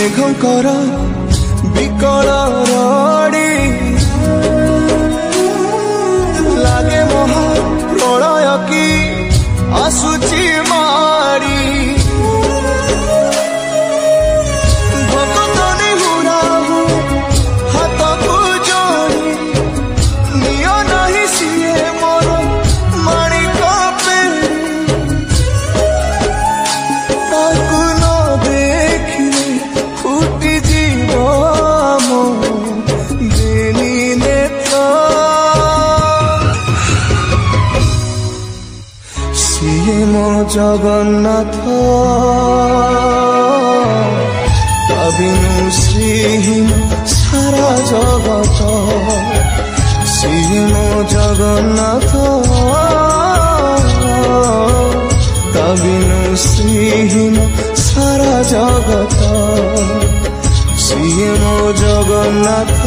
मेघकर विकल रड़ी लागे महा प्रलय की आसुची मारी जगन्नाथ तबिनु श्रीहीन सारा जगत सिए मो जगन्नाथ तबिनु श्रीहीन सारा जगत सिए मो जगन्नाथ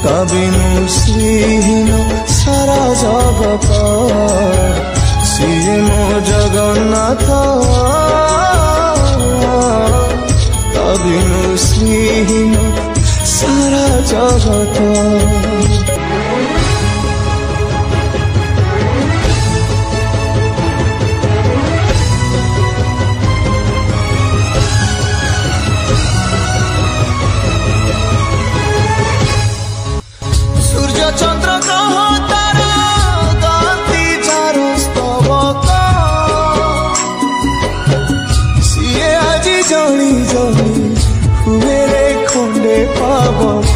तबिनु श्रीहीन सारा जगत सिए मो जगन्नाथ तबिनु श्रीहीन सारा जगत। सूर्य चंद्र ग्रह तारा गांती चारो स्तवक सिए आज जली जली हुए रे खंडे पावक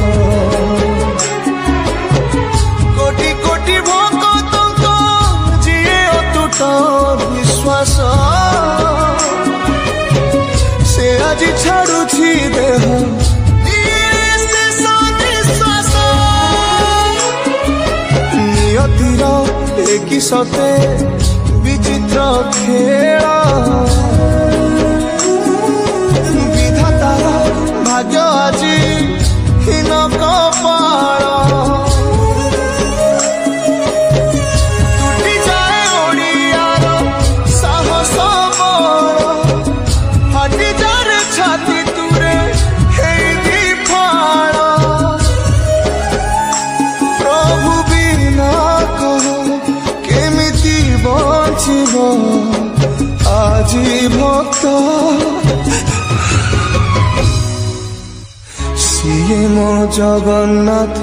कोटि कोटि भक्तक जिए अतुट विश्वास से आज छाड़ुछि देह कि सते विचित्र खेल विधातार भाग्य आजी हीन कपाल टूटी जाए ओडियार साहस बल फाटी जाए छाती तुरे हेई फाड़ प्रभु बिना कह आजी भक्त सिए मो जगन्नाथ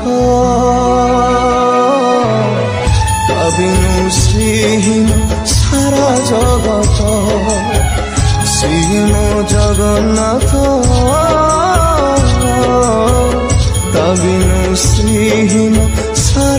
तबिनु श्रीहीन सारा जगत सिए मो जगन्नाथ तबिनु श्रीहीन